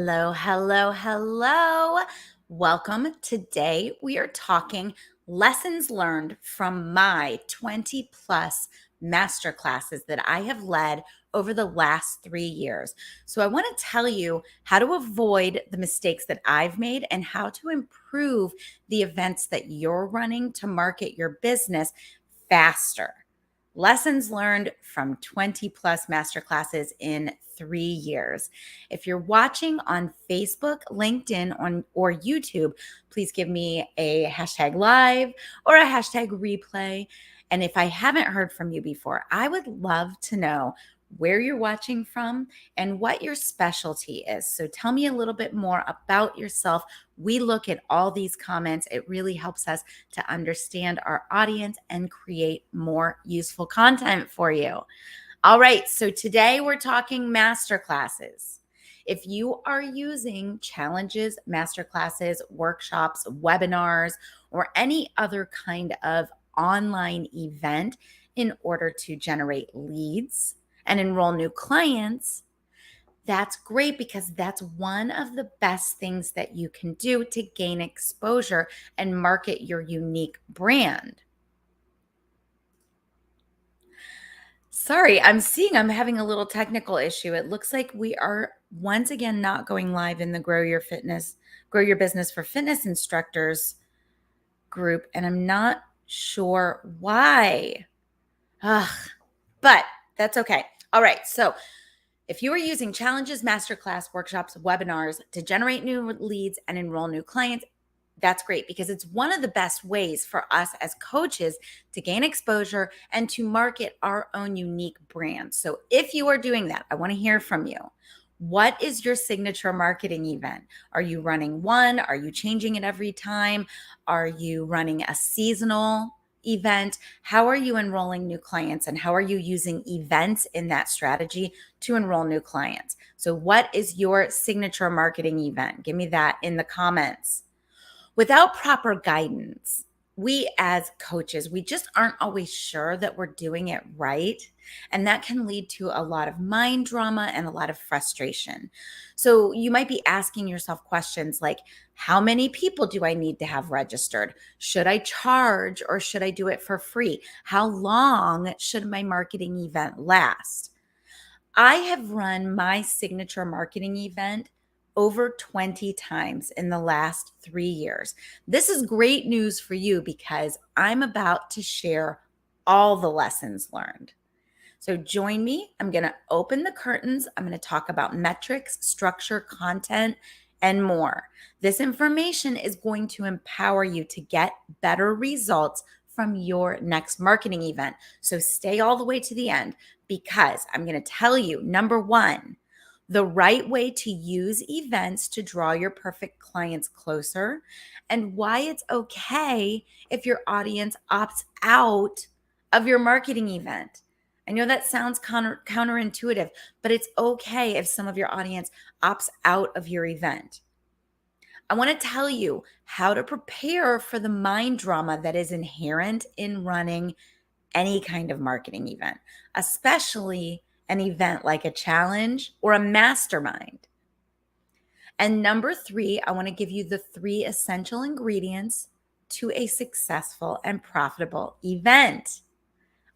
Hello, hello, hello. Welcome. Today we are talking lessons learned from my 20 plus masterclasses that I have led over the last 3 years. So I want to tell you how to avoid the mistakes that I've made and how to improve the events that you're running to market your business faster. Lessons learned from 20 plus masterclasses in 3 years. If you're watching on Facebook, LinkedIn, or YouTube, please give me a hashtag live or a hashtag replay. And if I haven't heard from you before, I would love to know where you're watching from and what your specialty is. So tell me a little bit more about yourself. We look at all these comments. It really helps us to understand our audience and create more useful content for you. All right, so today we're talking masterclasses. If you are using challenges, masterclasses, workshops, webinars, or any other kind of online event in order to generate leads and enroll new clients, that's great because that's one of the best things that you can do to gain exposure and market your unique brand. Sorry, I'm having a little technical issue. It looks like we are once again not going live in the Grow Your Business for Fitness Instructors group, and I'm not sure why. Ugh, but that's okay. All right, so if you are using challenges, masterclass, workshops, webinars to generate new leads and enroll new clients, that's great because it's one of the best ways for us as coaches to gain exposure and to market our own unique brand. So if you are doing that, I want to hear from you. What is your signature marketing event? Are you running one? Are you changing it every time? Are you running a seasonal event? How are you enrolling new clients and how are you using events in that strategy to enroll new clients? So what is your signature marketing event? Give me that in the comments. Without proper guidance, we as coaches, we just aren't always sure that we're doing it right. And that can lead to a lot of mind drama and a lot of frustration. So you might be asking yourself questions like, how many people do I need to have registered? Should I charge or should I do it for free? How long should my marketing event last? I have run my signature marketing event over 20 times in the last 3 years. This is great news for you because I'm about to share all the lessons learned. So join me. I'm going to open the curtains. I'm going to talk about metrics, structure, content, and more. This information is going to empower you to get better results from your next marketing event. So stay all the way to the end because I'm going to tell you, number one, the right way to use events to draw your perfect clients closer, and why it's okay if your audience opts out of your marketing event. I know that sounds counterintuitive, but it's okay if some of your audience opts out of your event. I want to tell you how to prepare for the mind drama that is inherent in running any kind of marketing event, especially an event like a challenge or a mastermind. And number three, I want to give you the 3 essential ingredients to a successful and profitable event.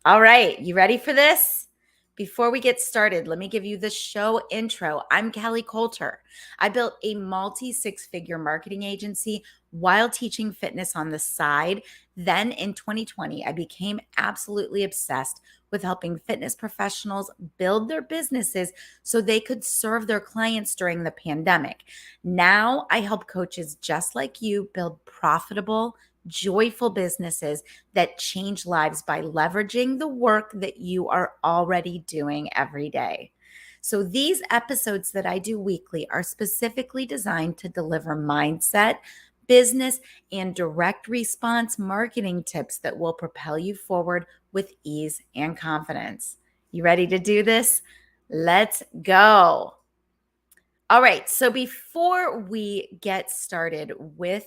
All right, you ready for this? Before we get started, let me give you the show intro. I'm Kelly Coulter. I built a multi-6-figure marketing agency while teaching fitness on the side. Then in 2020, I became absolutely obsessed with helping fitness professionals build their businesses so they could serve their clients during the pandemic. Now I help coaches just like you build profitable, joyful businesses that change lives by leveraging the work that you are already doing every day. So these episodes that I do weekly are specifically designed to deliver mindset, business, and direct response marketing tips that will propel you forward with ease and confidence. You ready to do this? Let's go. All right, so before we get started with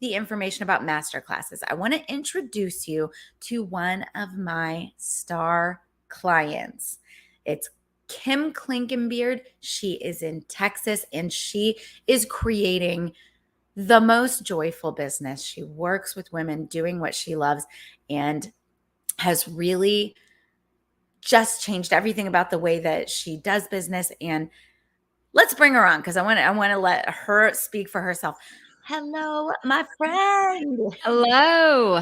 the information about masterclasses, I want to introduce you to one of my star clients. It's Kim Klinkenbeard, she is in Texas and she is creating the most joyful business. She works with women doing what she loves and has really just changed everything about the way that she does business. And let's bring her on because I want to let her speak for herself. Hello, my friend. Hello.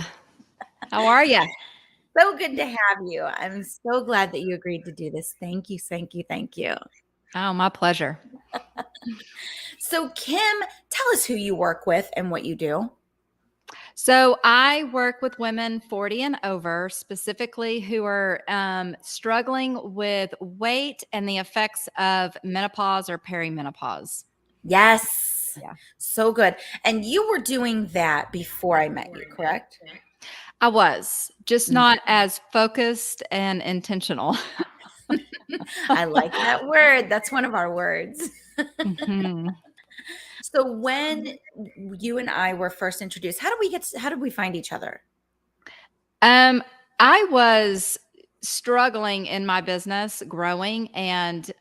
How are you? So good to have you. I'm so glad that you agreed to do this. Thank you, thank you, thank you. Oh, my pleasure. So, Kim, tell us who you work with and what you do. So, I work with women 40 and over, specifically who are struggling with weight and the effects of menopause or perimenopause. Yes, Yeah. so good. And you were doing that before I met you, correct? I was just Mm. not as focused and intentional. I like that word. That's one of our words. Mhm. So when you and I were first introduced, how did we find each other? Um, I was struggling in my business, growing, and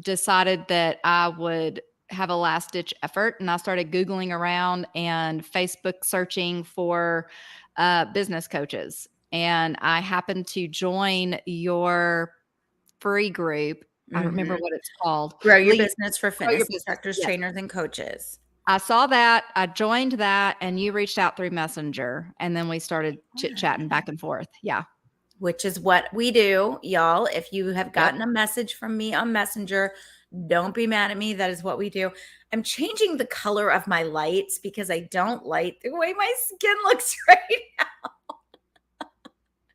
decided that I would have a last ditch effort. And I started Googling around and Facebook searching for business coaches. And I happened to join your free group. I don't remember Mhm. what it's called. Grow your Lead, business for Grow Your fitness Business. instructors, Yes. trainers, and coaches. I saw that. I joined that, and you reached out through Messenger, and then we started chit chatting back and forth. Yeah. Which is what we do, y'all. If you have Yep. gotten a message from me on Messenger, don't be mad at me. That is what we do. I'm changing the color of my lights because I don't like the way my skin looks right now.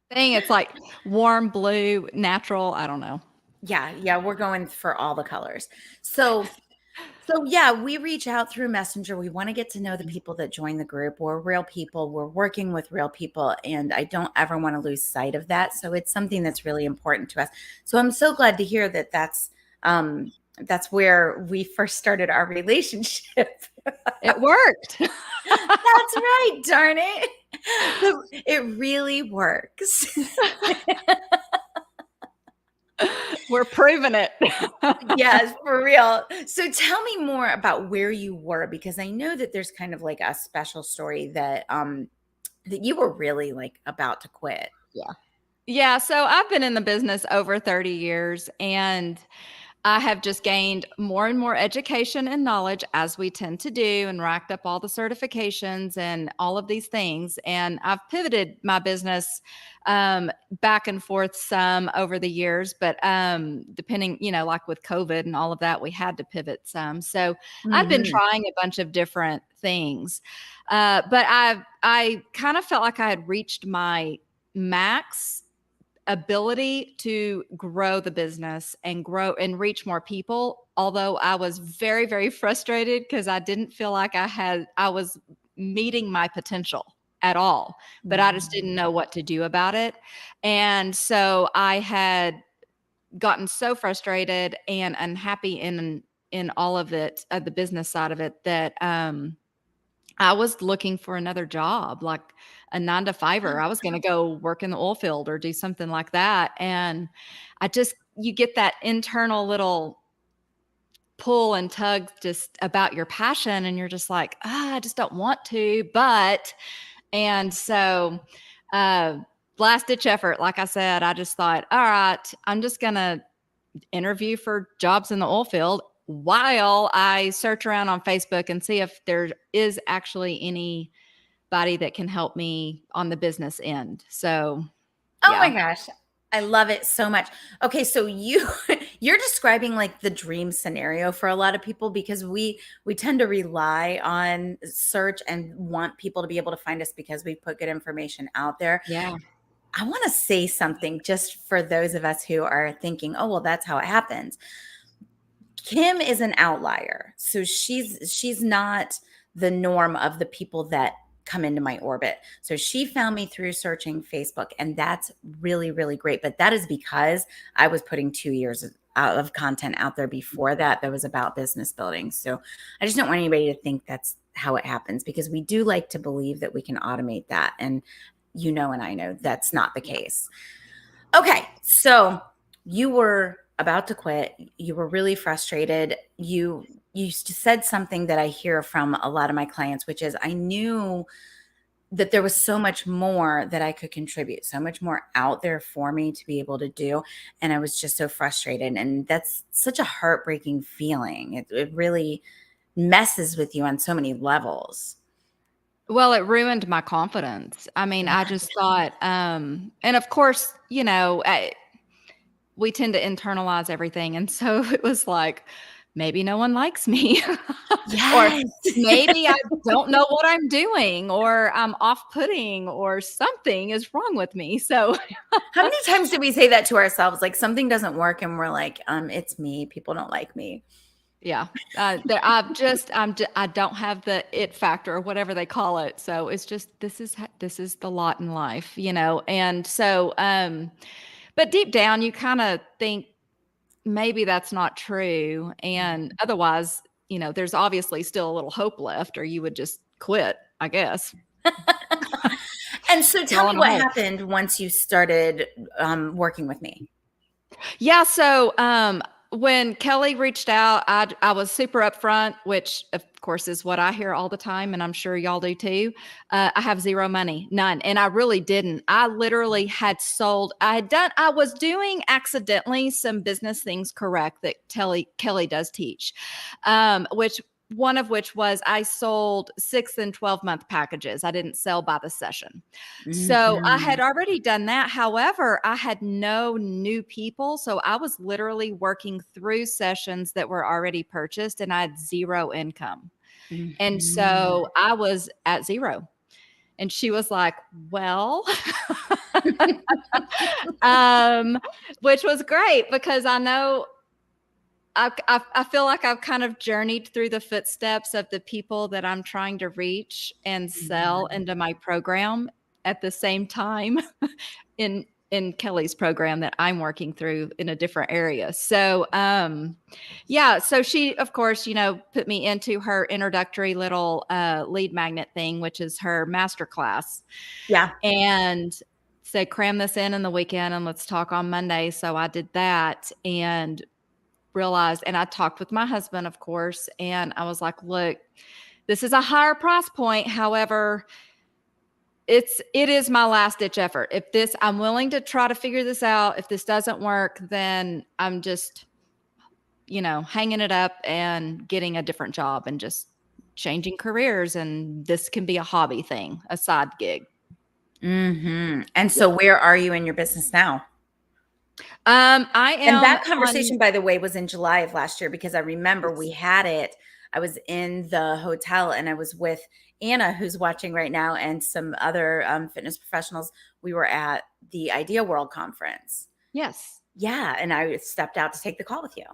Thing. It's like warm blue, natural. I don't know. Yeah, we're going for all the colors. So yeah, we reach out through Messenger. We want to get to know the people that join the group. We're real people. We're working with real people, and I don't ever want to lose sight of that. So it's something that's really important to us. So I'm so glad to hear that that's where we first started our relationship. It worked. That's right, darn it. It really works. We're proving it. Yes, for real. So tell me more about where you were because I know that there's kind of like a special story that you were really like about to quit. Yeah. Yeah. So I've been in the business over 30 years, and I have just gained more and more education and knowledge, as we tend to do, and racked up all the certifications and all of these things. And I've pivoted my business back and forth some over the years, but depending, like with COVID and all of that, we had to pivot some. So I've been Mhm. trying a bunch of different things, but I kind of felt like I had reached my max ability to grow the business and grow and reach more people, although I was very, very frustrated because I didn't feel like I was meeting my potential at all, but I just didn't know what to do about it. And so I had gotten so frustrated and unhappy in all of it, the business side of it, that I was looking for another job, like a 9 to 5er. I was gonna go work in the oil field or do something like that, and you get that internal little pull and tug just about your passion, and you're just like, I just don't want to," and so, uh, last ditch effort, like I said, I just thought, "All right, I'm just gonna interview for jobs in the oil field while I search around on Facebook and see if there is actually anybody that can help me on the business end." So, Oh my yeah. gosh. I love it so much. Okay, so you're describing like the dream scenario for a lot of people because we tend to rely on search and want people to be able to find us because we put good information out there. Yeah. I want to say something just for those of us who are thinking, "Oh, well, that's how it happens." Kim is an outlier. So she's not the norm of the people that come into my orbit. So she found me through searching Facebook and that's really really great, but that is because I was putting 2 years of content out there before that was about business building. So I just don't want anybody to think that's how it happens because we do like to believe that we can automate that and and I know that's not the case. Okay, so you were about to quit. You were really frustrated. You said something that I hear from a lot of my clients, which is I knew that there was so much more that I could contribute, so much more out there for me to be able to do. And I was just so frustrated. And that's such a heartbreaking feeling. It really messes with you on so many levels. Well, it ruined my confidence. I mean, Yeah. I just thought, and of course, we tend to internalize everything. And so it was like, maybe no one likes me, or Yes. maybe I don't know what I'm doing, or I'm off putting, or something is wrong with me. So, How many times did we say that to ourselves? Like something doesn't work and we're like, it's me. People don't like me. yeah, I don't have the it factor or whatever they call it. So it's just, this is the lot in life, And so, but deep down, you kind of think maybe that's not true. And otherwise, there's obviously still a little hope left, or you would just quit, I guess, And so tell crawl me in a what hole. happened once you started working with me. Yeah. So, when Kelly reached out, I was super upfront, which of course is what I hear all the time, and I'm sure y'all do too. I have zero money, none, and I really didn't. I literally had sold. I was doing accidentally some business things correct that Kelly does teach, which one of which was I sold 6 and 12 month packages. I didn't sell by the session. So I had Mhm. already done that. However, I had no new people. So I was literally working through sessions that were already purchased, and I had zero income. And Mhm. so I was at zero. And she was like, well, um, which was great because I know I feel like I've kind of journeyed through the footsteps of the people that I'm trying to reach and sell Mhm. into my program at the same time in Kelly's program that I'm working through in a different area. So, yeah, so she, of course, put me into her introductory little lead magnet thing, which is her masterclass, Yeah. and said, cram this in the weekend and let's talk on Monday. So I did that and realized, and I talked with my husband, of course, and I was like, look, this is a higher price point. However, it is my last ditch effort. If this, I'm willing to try to figure this out. If this doesn't work, then I'm just, hanging it up and getting a different job and just changing careers. And this can be a hobby thing, a side gig. Mhm. And Yeah. so where are you in your business now? I And am that on, conversation, by the way, was in July of last year because I remember we yes, had it. I was in the hotel and I was with Anna, who's watching right now, and some other fitness professionals. We were at the Idea World conference. yes. Yeah. And I stepped out to take the call with you.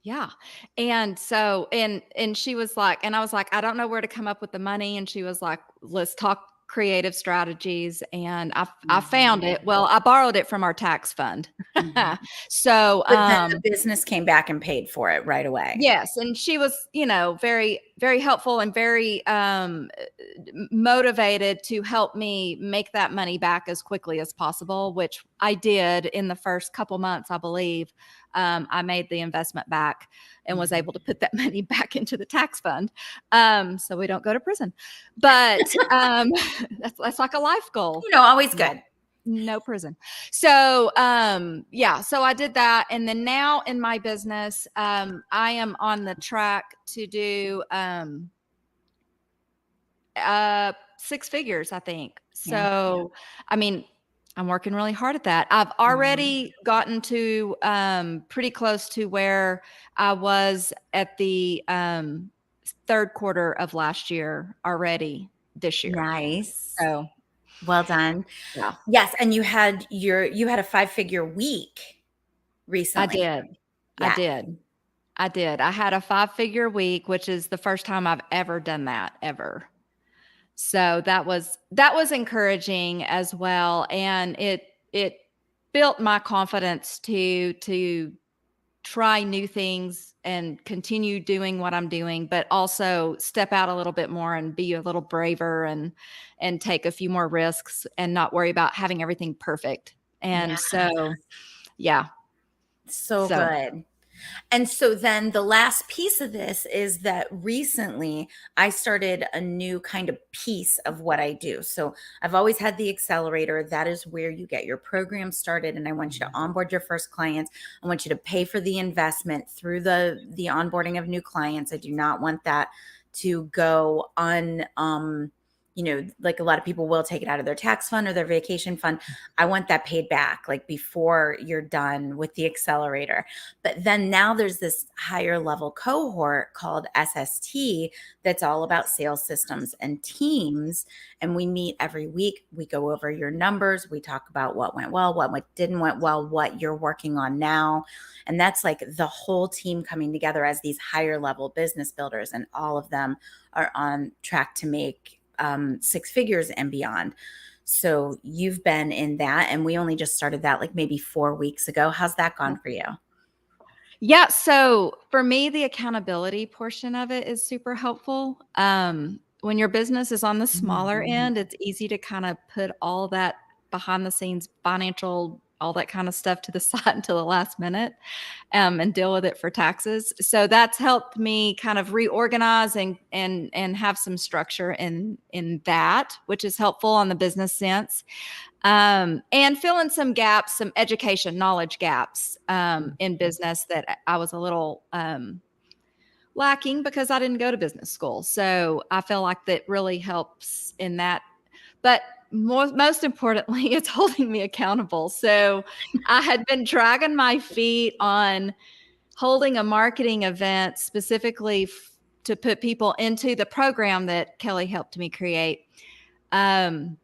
Yeah. And so, and she was like, and I was like, I don't know where to come up with the money. And she was like, let's talk creative strategies. And I found it. Mhm. Well, I borrowed it from our tax fund. Mhm. So, But then the business came back and paid for it right away. yes, and she was, very, very helpful and very motivated to help me make that money back as quickly as possible, which I did in the first couple months, I believe. I made the investment back and was Mhm. able to put that money back into the tax fund, so we don't go to prison. But that's like a life goal. Always good. No prison. So, yeah, so I did that. And then now in my business, I am on the track to do, 6 figures, I think. Yeah. So, I mean, I'm working really hard at that. I've Mhm. already gotten to, pretty close to where I was at the, third quarter of last year already this year. Nice. So, Well done. yeah, Yes, and you had a five-figure week I recently. did. I Yeah. did. I did. I had a 5-figure week, which is the first time I've ever done that, ever. So that was encouraging as well, and it built my confidence to try new things and continue doing what I'm doing, but also step out a little bit more and be a little braver and take a few more risks and not worry about having everything perfect. And Yeah. so, yeah. So So, good. And so then the last piece of this is that recently I started a new kind of piece of what I do. So I've always had the accelerator. That is where you get your program started. And I want you to onboard your first clients. I want you to pay for the investment through the onboarding of new clients. I do not want that to go on like a lot of people will take it out of their tax fund or their vacation fund. I want that paid back like before you're done with the accelerator. But then now there's this higher level cohort called SST that's all about sales systems and teams. And we meet every week. We go over your numbers. We talk about what went well, what didn't went well, what you're working on now. And that's like the whole team coming together as these higher level business builders. And all of them are on track to make six figures and beyond. So you've been in that, and we only just started that like maybe 4 weeks ago. How's that gone for you? yeah. So for me, the accountability portion of it is super helpful. When your business is on the smaller end, it's easy to kind of put all that behind the scenes financial, all that kind of stuff to the side until the last minute, and deal with it for taxes. So that's helped me kind of reorganize and have some structure in that, which is helpful on the business sense. And fill in some gaps, some education, knowledge gaps in business that I was a little lacking because I didn't go to business school. So I feel like that really helps in that. But most importantly, it's holding me accountable. So I had been dragging my feet on holding a marketing event specifically to put people into the program that Kelly helped me create. Um,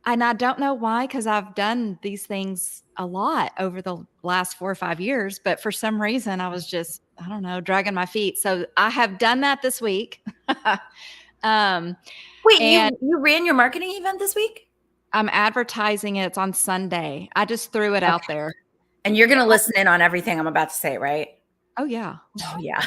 and I don't know why, because I've done these things a lot over the last 4 or 5 years, but for some reason I was just, I don't know, dragging my feet. So I have done that this week. um, Wait, and you ran your marketing event this week? I'm advertising it. It's on Sunday. I just threw it out Okay. there. And you're going to listen in on everything I'm about to say, right? Oh, yeah. Oh, yeah.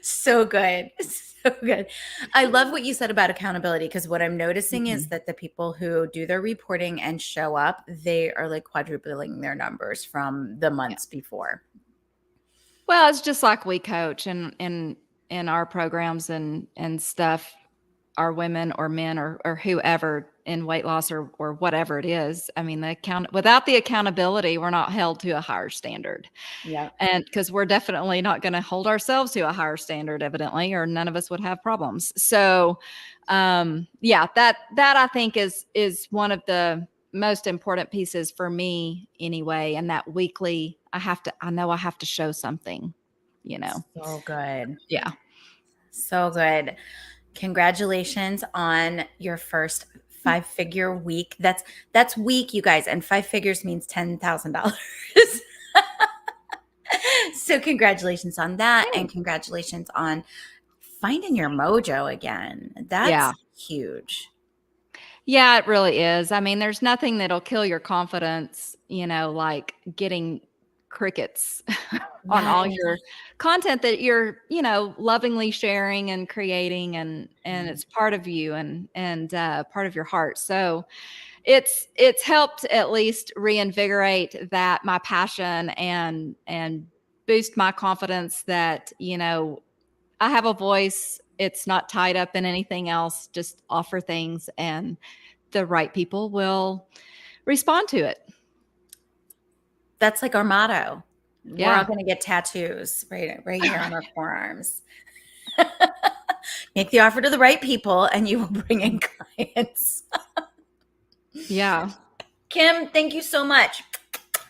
So good. So good. I love what you said about accountability because what I'm noticing is Mhm. that the people who do their reporting and show up, they are like quadrupling their numbers from the Yeah. months before. Well, it's just like we coach in our programs and stuff. Our women or men or whoever in weight loss or whatever it is. I mean, without the accountability, we're not held to a higher standard. Yeah. And because we're definitely not going to hold ourselves to a higher standard, evidently, or none of us would have problems. So, yeah, that I think is one of the most important pieces for me anyway. And that weekly, I know I have to show something, you know. So good. Yeah. So good. Congratulations on your first 5-figure week. That's week, you guys, and 5 figures means $10,000. So congratulations on that, and congratulations on finding your mojo again. Yeah. That's huge. Yeah, it really is. I mean, there's nothing that'll kill your confidence, like getting crickets on all Yes. your content that you're, lovingly sharing and creating and it's part of you and part of your heart. So it's helped at least reinvigorate that my passion and boost my confidence that, I have a voice. It's not tied up in anything else. Just offer things and the right people will respond to it. That's like our motto. We're all Yeah. going to get tattoos right here on our forearms. Make the offer to the right people and you will bring in clients. Yeah. Kim, thank you so much.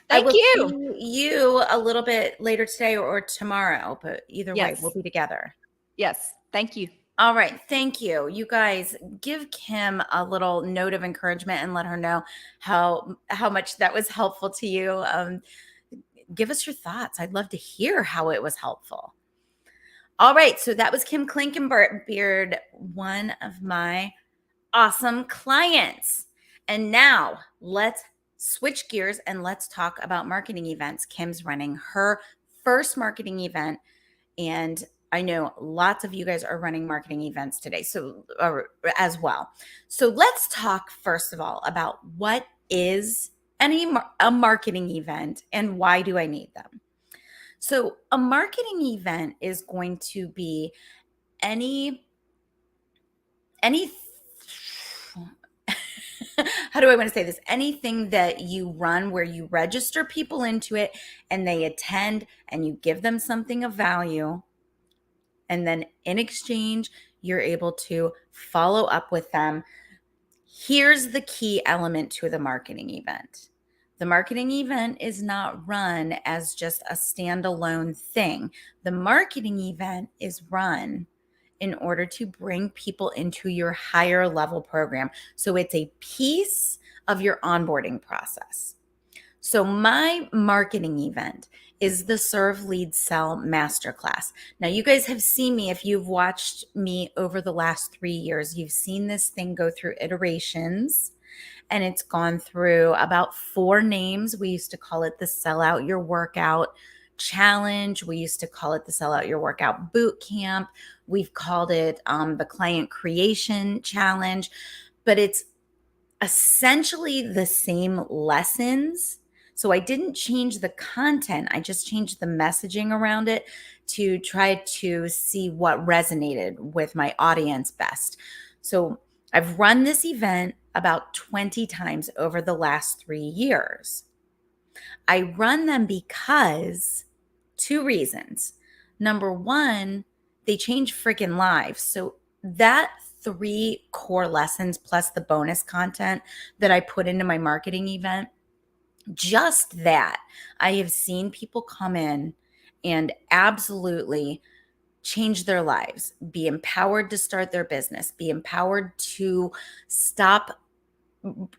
I Thank will you. see you a little bit later today or tomorrow, but either way, we'll Yes. be together. Yes. Thank you. All right. Thank you. You guys give Kim a little note of encouragement and let her know how much that was helpful to you. Give us your thoughts. I'd love to hear how it was helpful. All right. So that was Kim Klinkenbeard, one of my awesome clients. And now let's switch gears and let's talk about marketing events. Kim's running her first marketing event, and I know lots of you guys are running marketing events today, as well. So let's talk first of all about what is a marketing event, and why do I need them? So, a marketing event is going to be any any how do I want to say this? Anything that you run where you register people into it and they attend and you give them something of value. And then in exchange, you're able to follow up with them. Here's the key element to the marketing event. The marketing event is not run as just a standalone thing. The marketing event is run in order to bring people into your higher level program. So it's a piece of your onboarding process. So my marketing event is the Serve Lead Sell Masterclass. Now you guys have seen me, if you've watched me over the last 3 years, you've seen this thing go through iterations, and it's gone through about 4 names. We used to call it the Sell Out Your Workout Challenge. We used to call it the Sell Out Your Workout Boot Camp. We've called it the Client Creation Challenge, but it's essentially the same lessons. So I didn't change the content, I just changed the messaging around it to try to see what resonated with my audience best. So I've run this event about 20 times over the last 3 years. I run them because 2 reasons. Number one, they change freaking lives. So that 3 core lessons plus the bonus content that I put into my marketing event, just that, I have seen people come in and absolutely change their lives, be empowered to start their business, be empowered to stop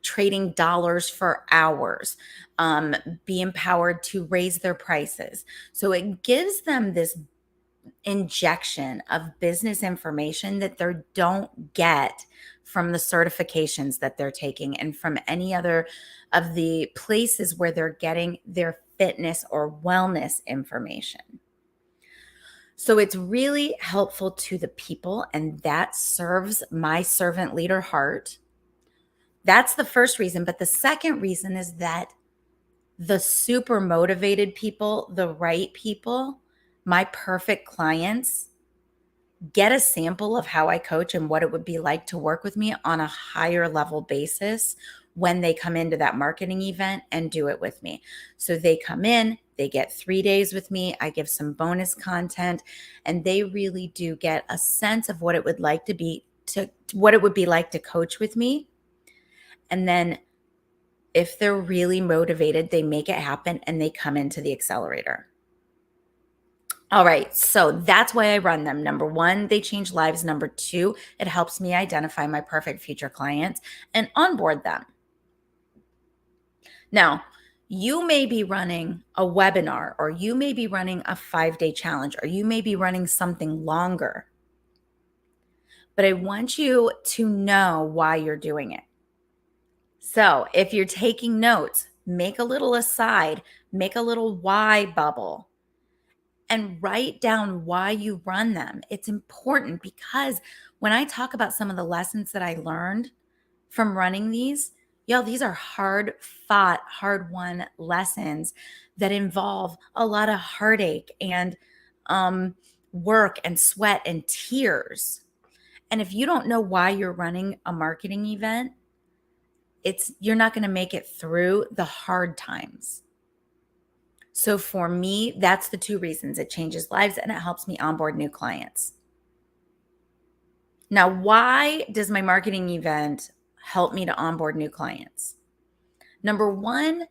trading dollars for hours, be empowered to raise their prices. So it gives them this injection of business information that they don't get from the certifications that they're taking and from any other of the places where they're getting their fitness or wellness information. So it's really helpful to the people, and that serves my servant leader heart. That's the first reason. But the second reason is that the super motivated people, the right people, my perfect clients, get a sample of how I coach and what it would be like to work with me on a higher level basis when they come into that marketing event and do it with me. So they come in, they get 3 days with me, I give some bonus content, and they really do get a sense of what it would like to be to what it would be like to coach with me. And then if they're really motivated, they make it happen and they come into the accelerator. All right, so that's why I run them. Number one, they change lives. Number two, it helps me identify my perfect future clients and onboard them. Now, you may be running a webinar, or you may be running a 5-day challenge, or you may be running something longer. But I want you to know why you're doing it. So if you're taking notes, make a little aside, make a little why bubble, and write down why you run them. It's important because when I talk about some of the lessons that I learned from running these, y'all, these are hard fought, hard won lessons that involve a lot of heartache and work and sweat and tears. And if you don't know why you're running a marketing event, you're not going to make it through the hard times. So for me, that's the 2 reasons. It changes lives and it helps me onboard new clients. Now, why does my marketing event help me to onboard new clients? Number one,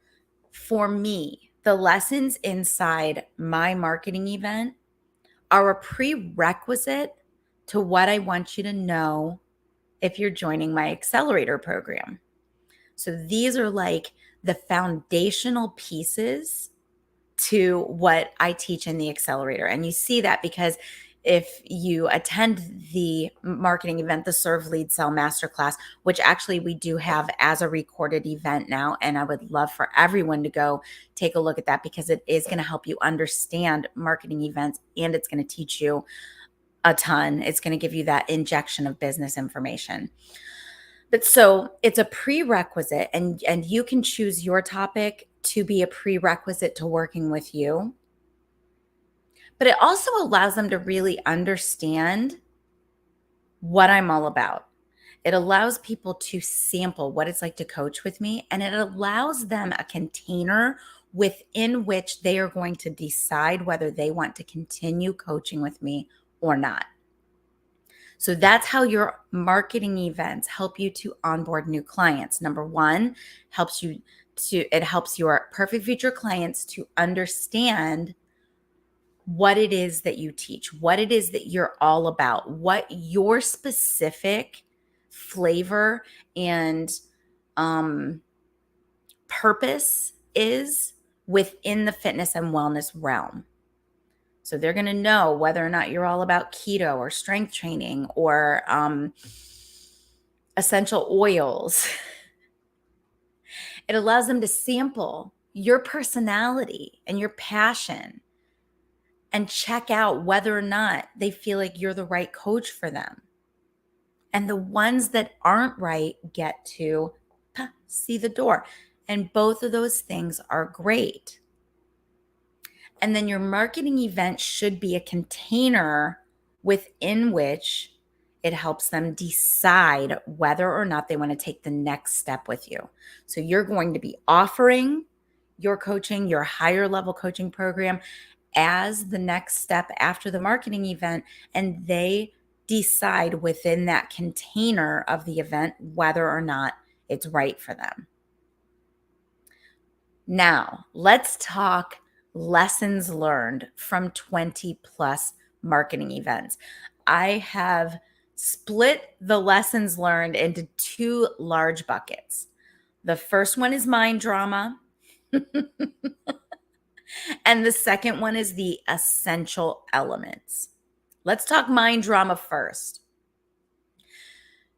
for me, the lessons inside my marketing event are a prerequisite to what I want you to know if you're joining my accelerator program. So these are like the foundational pieces to what I teach in the accelerator. And you see that because if you attend the marketing event, the Serve Lead Sell Masterclass, which actually we do have as a recorded event now, and I would love for everyone to go take a look at that because it is going to help you understand marketing events and it's going to teach you a ton. It's going to give you that injection of business information. But so it's a prerequisite, and you can choose your topic to be a prerequisite to working with you. But it also allows them to really understand what I'm all about. It allows people to sample what it's like to coach with me, and it allows them a container within which they are going to decide whether they want to continue coaching with me or not. So that's how your marketing events help you to onboard new clients. Number one, it helps your perfect future clients to understand what it is that you teach, what it is that you're all about, what your specific flavor and um, purpose is within the fitness and wellness realm. So they're going to know whether or not you're all about keto or strength training or essential oils. It allows them to sample your personality and your passion and check out whether or not they feel like you're the right coach for them. And the ones that aren't right get to see the door. And both of those things are great. And then your marketing event should be a container within which it helps them decide whether or not they want to take the next step with you. So you're going to be offering your coaching, your higher level coaching program as the next step after the marketing event, and they decide within that container of the event whether or not it's right for them. Now, let's talk lessons learned from 20 plus marketing events. I have split the lessons learned into two large buckets. The first one is mind drama, and the second one is the essential elements. Let's talk mind drama first.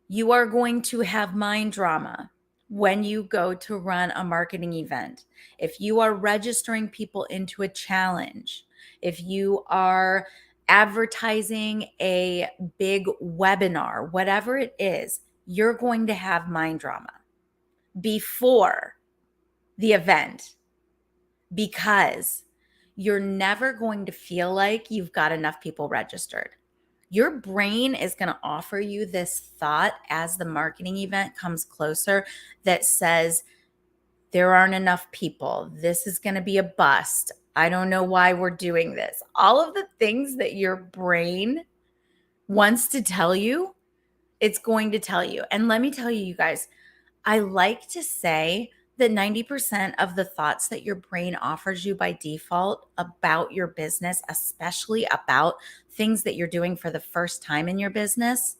You are going to have mind drama when you go to run a marketing event. If you are registering people into a challenge, if you are advertising a big webinar, whatever it is, you're going to have mind drama before the event because you're never going to feel like you've got enough people registered. Your brain is going to offer you this thought as the marketing event comes closer that says, there aren't enough people. This is going to be a bust. I don't know why we're doing this. All of the things that your brain wants to tell you, it's going to tell you. And let me tell you, you guys, I like to say that 90% of the thoughts that your brain offers you by default about your business, especially about things that you're doing for the first time in your business,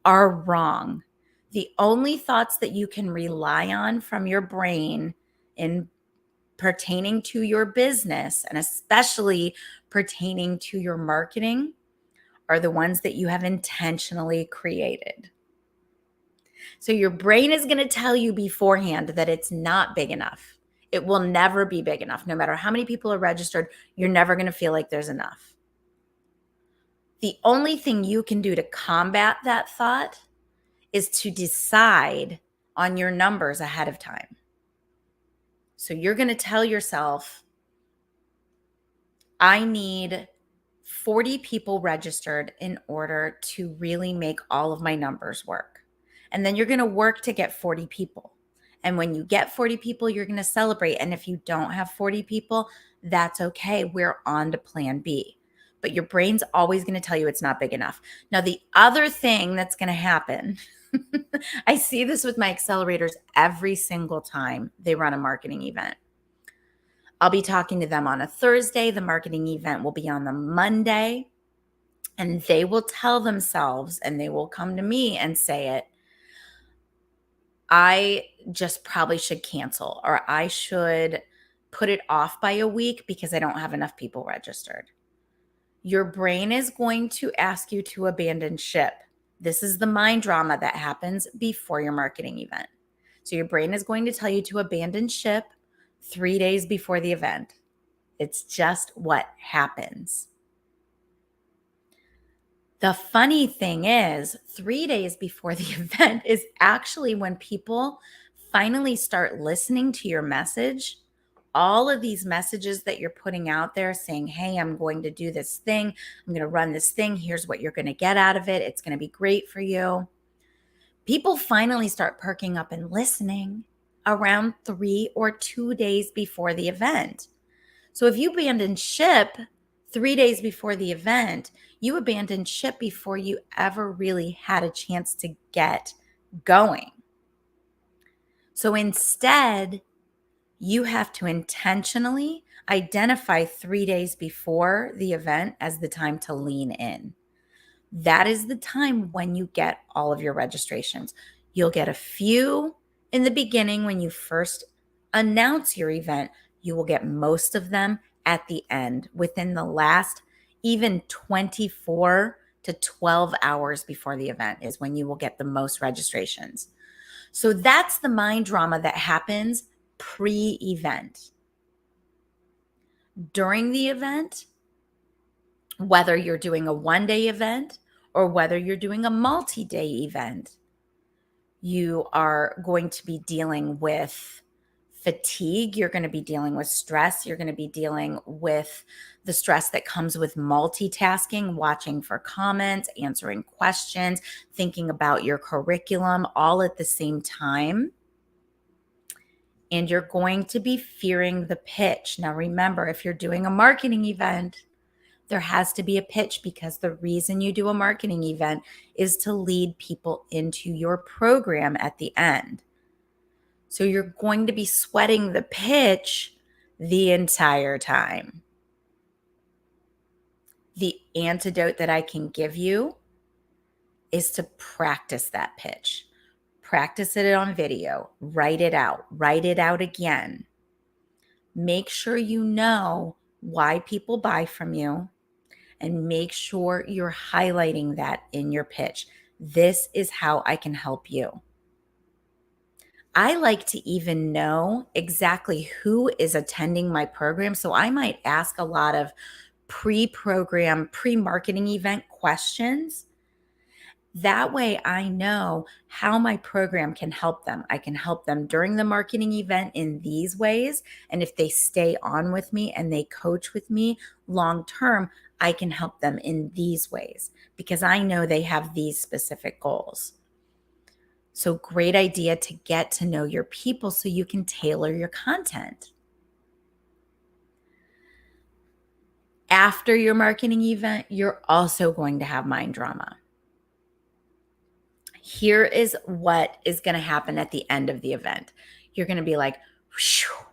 are wrong. The only thoughts that you can rely on from your brain in pertaining to your business, and especially pertaining to your marketing, are the ones that you have intentionally created. So your brain is going to tell you beforehand that it's not big enough. It will never be big enough. No matter how many people are registered, you're never going to feel like there's enough. The only thing you can do to combat that thought is to decide on your numbers ahead of time. So you're going to tell yourself, I need 40 people registered in order to really make all of my numbers work. And then you're going to work to get 40 people. And when you get 40 people, you're going to celebrate. And if you don't have 40 people, that's okay. We're on to plan B. But your brain's always going to tell you it's not big enough. Now, the other thing that's going to happen, I see this with my accelerators every single time they run a marketing event. I'll be talking to them on a Thursday. The marketing event will be on the Monday. And they will tell themselves, and they will come to me and say it, I just probably should cancel, or I should put it off by a week because I don't have enough people registered. Your brain is going to ask you to abandon ship. This is the mind drama that happens before your marketing event. So your brain is going to tell you to abandon ship 3 days before the event. It's just what happens. The funny thing is, 3 days before the event is actually when people finally start listening to your message. All of these messages that you're putting out there saying, hey, I'm going to do this thing, I'm going to run this thing, here's what you're going to get out of it, it's going to be great for you. People finally start perking up and listening around 3 or 2 days before the event. So if you abandon ship 3 days before the event, you abandoned ship before you ever really had a chance to get going. So instead, you have to intentionally identify 3 days before the event as the time to lean in. That is the time when you get all of your registrations. You'll get a few in the beginning when you first announce your event. You will get most of them at the end, within the last even 24 to 12 hours before the event is when you will get the most registrations. So that's the mind drama that happens pre-event. During the event, whether you're doing a one-day event or whether you're doing a multi-day event, you are going to be dealing with fatigue. You're going to be dealing with stress. You're going to be dealing with the stress that comes with multitasking, watching for comments, answering questions, thinking about your curriculum all at the same time. And you're going to be fearing the pitch. Now, remember, if you're doing a marketing event, there has to be a pitch, because the reason you do a marketing event is to lead people into your program at the end. So you're going to be sweating the pitch the entire time. The antidote that I can give you is to practice that pitch. Practice it on video, write it out again. Make sure you know why people buy from you, and make sure you're highlighting that in your pitch. This is how I can help you. I like to even know exactly who is attending my program. So I might ask a lot of pre-program, pre-marketing event questions. That way I know how my program can help them. I can help them during the marketing event in these ways. And if they stay on with me and they coach with me long term, I can help them in these ways because I know they have these specific goals. So great idea to get to know your people so you can tailor your content. After your marketing event, you're also going to have mind drama. Here is what is going to happen at the end of the event. You're going to be like, whew,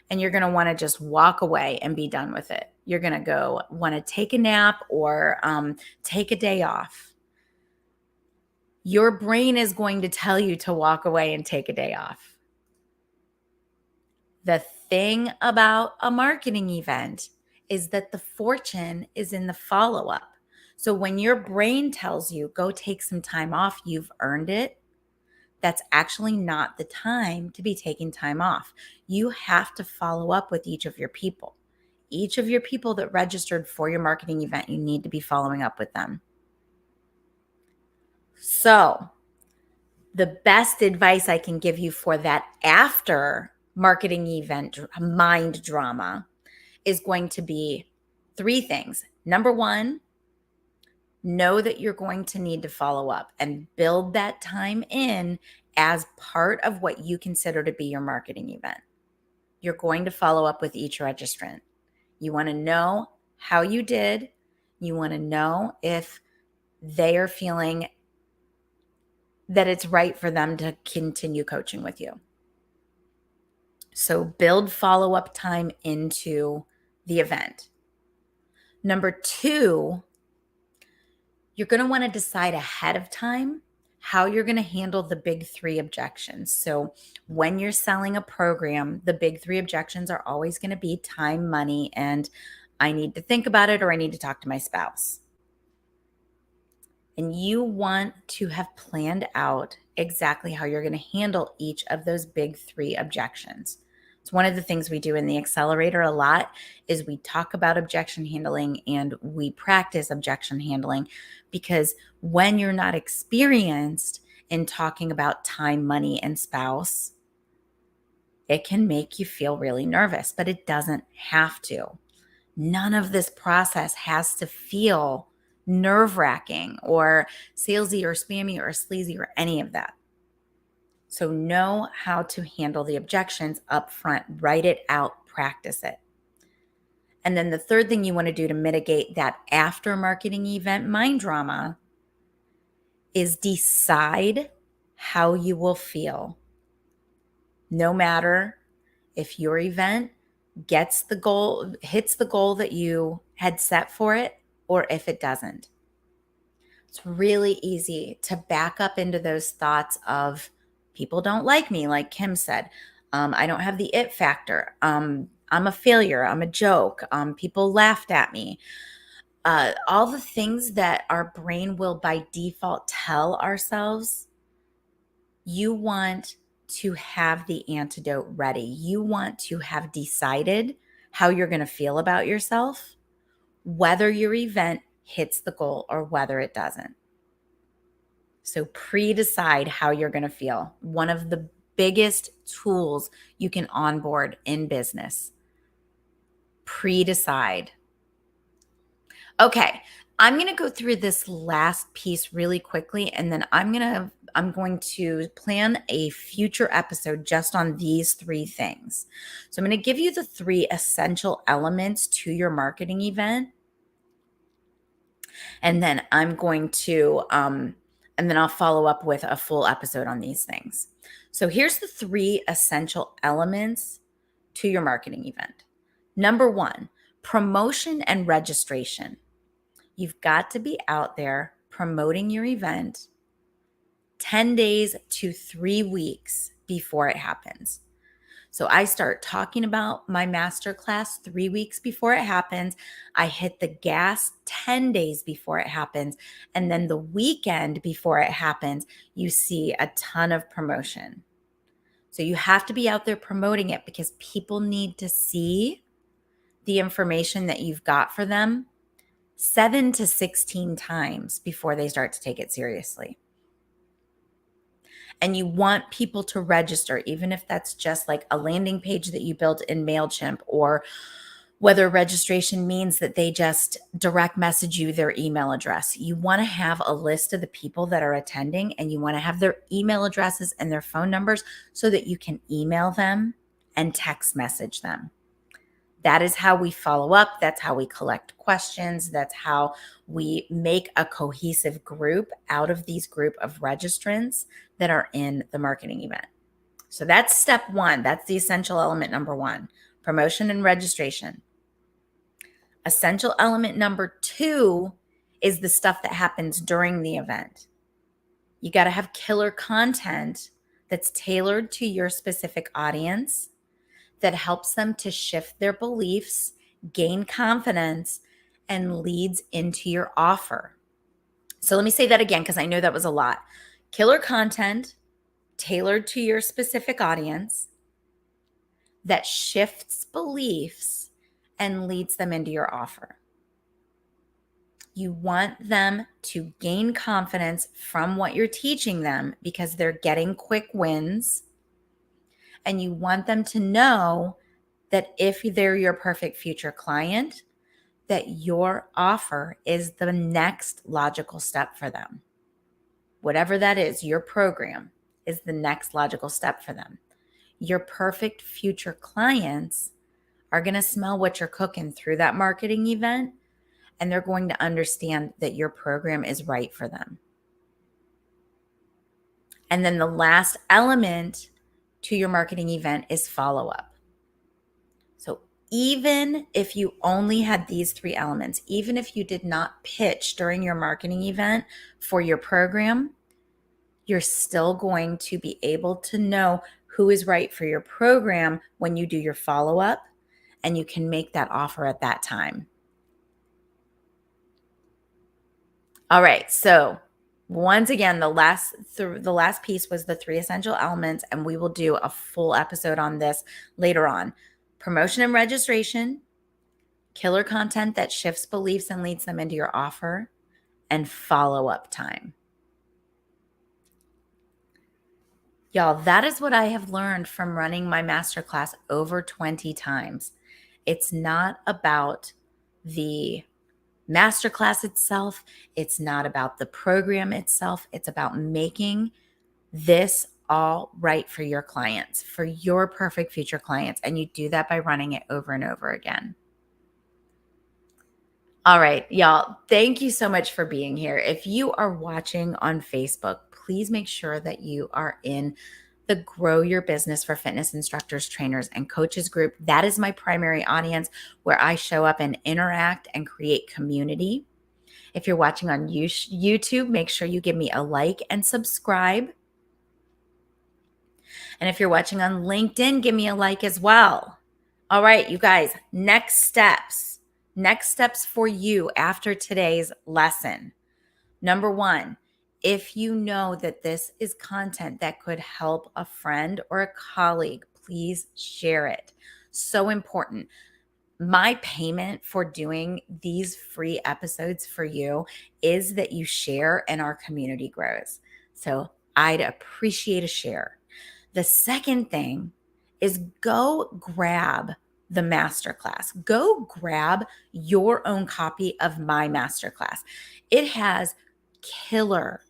and you're going to want to just walk away and be done with it. You're going to go want to take a nap or take a day off. Your brain is going to tell you to walk away and take a day off. The thing about a marketing event is that the fortune is in the follow-up. So when your brain tells you, go take some time off, you've earned it, that's actually not the time to be taking time off. You have to follow up with each of your people. Each of your people that registered for your marketing event, you need to be following up with them. So the best advice I can give you for that after marketing event mind drama is going to be 3 things. Number 1, know that you're going to need to follow up and build that time in as part of what you consider to be your marketing event. You're going to follow up with each registrant. You want to know how you did. You want to know if they are feeling that it's right for them to continue coaching with you. So build follow-up time into the event. Number 2, you're going to want to decide ahead of time how you're going to handle the big 3 objections. So when you're selling a program, the big 3 objections are always going to be time, money, and I need to think about it, or I need to talk to my spouse. And you want to have planned out exactly how you're going to handle each of those big 3 objections. It's one of the things we do in the accelerator a lot is we talk about objection handling and we practice objection handling because when you're not experienced in talking about time, money, and spouse, it can make you feel really nervous, but it doesn't have to. None of this process has to feel nerve wracking or salesy or spammy or sleazy or any of that. So know how to handle the objections up front, write it out, practice it. And then the third thing you want to do to mitigate that after marketing event mind drama is decide how you will feel. No matter if your event hits the goal that you had set for it, or if it doesn't. It's really easy to back up into those thoughts of people don't like me, like Kim said. I don't have the it factor. I'm a failure. I'm a joke. People laughed at me. All the things that our brain will by default tell ourselves, you want to have the antidote ready. You want to have decided how you're going to feel about yourself, whether your event hits the goal or whether it doesn't. So pre-decide how you're going to feel. One of the biggest tools you can onboard in business. Pre-decide. Okay, I'm going to go through this last piece really quickly, and then I'm going to plan a future episode just on these three things. So I'm going to give you the three essential elements to your marketing event, and then I'll follow up with a full episode on these things. So here's the three essential elements to your marketing event. Number one, promotion and registration. You've got to be out there promoting your event 10 days to 3 weeks before it happens. So I start talking about my masterclass 3 weeks before it happens. I hit the gas 10 days before it happens. And then the weekend before it happens, you see a ton of promotion. So you have to be out there promoting it because people need to see the information that you've got for them 7 to 16 times before they start to take it seriously. And you want people to register, even if that's just like a landing page that you built in MailChimp, or whether registration means that they just direct message you their email address. You want to have a list of the people that are attending, and you want to have their email addresses and their phone numbers so that you can email them and text message them. That is how we follow up. That's how we collect questions. That's how we make a cohesive group out of these group of registrants that are in the marketing event. So that's step one. That's the essential element number one, promotion and registration. Essential element number two is the stuff that happens during the event. You got to have killer content that's tailored to your specific audience, that helps them to shift their beliefs, gain confidence, and leads into your offer. So let me say that again, because I know that was a lot. Killer content tailored to your specific audience that shifts beliefs and leads them into your offer. You want them to gain confidence from what you're teaching them because they're getting quick wins. And you want them to know that if they're your perfect future client, that your offer is the next logical step for them. Whatever that is, your program is the next logical step for them. Your perfect future clients are going to smell what you're cooking through that marketing event, and they're going to understand that your program is right for them. And then the last element to your marketing event is follow-up. So even if you only had these three elements, even if you did not pitch during your marketing event for your program, you're still going to be able to know who is right for your program when you do your follow-up, and you can make that offer at that time. All right, so once again, the last piece was the three essential elements, and we will do a full episode on this later on. Promotion and registration, killer content that shifts beliefs and leads them into your offer, and follow-up time. Y'all, that is what I have learned from running my masterclass over 20 times. It's not about the masterclass itself. It's not about the program itself. It's about making this all right for your clients, for your perfect future clients. And you do that by running it over and over again. All right, y'all, thank you so much for being here. If you are watching on Facebook, please make sure that you are in the Grow Your Business for Fitness Instructors, Trainers, and Coaches group. That is my primary audience where I show up and interact and create community. If you're watching on YouTube, make sure you give me a like and subscribe. And if you're watching on LinkedIn, give me a like as well. All right, you guys, next steps. Next steps for you after today's lesson. Number one, if you know that this is content that could help a friend or a colleague, please share it. So important. My payment for doing these free episodes for you is that you share and our community grows. So I'd appreciate a share. The second thing is go grab the masterclass. Go grab your own copy of my masterclass. It has killer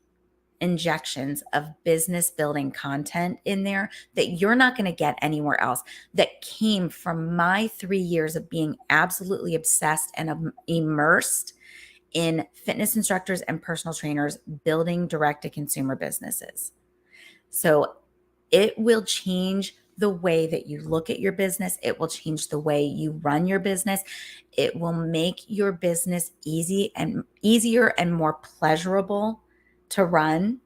injections of business building content in there that you're not going to get anywhere else, that came from my 3 years of being absolutely obsessed and immersed in fitness instructors and personal trainers building direct to consumer businesses. So it will change the way that you look at your business. It will change the way you run your business. It will make your business easier and more pleasurable to run,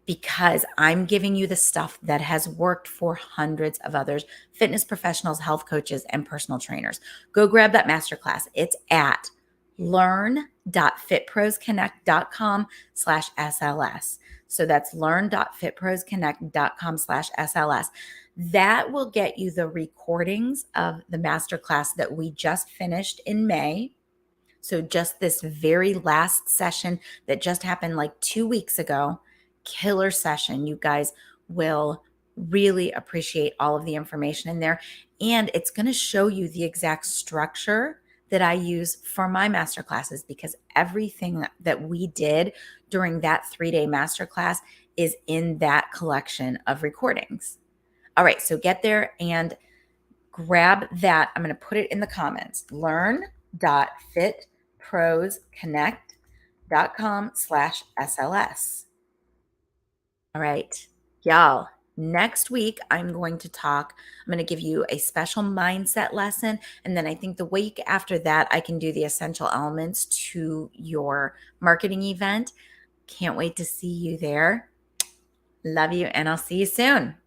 because I'm giving you the stuff that has worked for hundreds of others, fitness professionals, health coaches, and personal trainers. Go grab that masterclass. It's at learn.fitprosconnect.com/SLS. So that's learn.fitprosconnect.com/SLS. That will get you the recordings of the masterclass that we just finished in May. So just this very last session that just happened like 2 weeks ago, killer session. You guys will really appreciate all of the information in there. And it's going to show you the exact structure that I use for my masterclasses, because everything that we did during that 3-day masterclass is in that collection of recordings. All right, so get there and grab that. I'm going to put it in the comments. learn.fitprosconnect.com/SLS. All right, y'all. Next week, I'm going to give you a special mindset lesson. And then I think the week after that, I can do the essential elements to your marketing event. Can't wait to see you there. Love you, and I'll see you soon.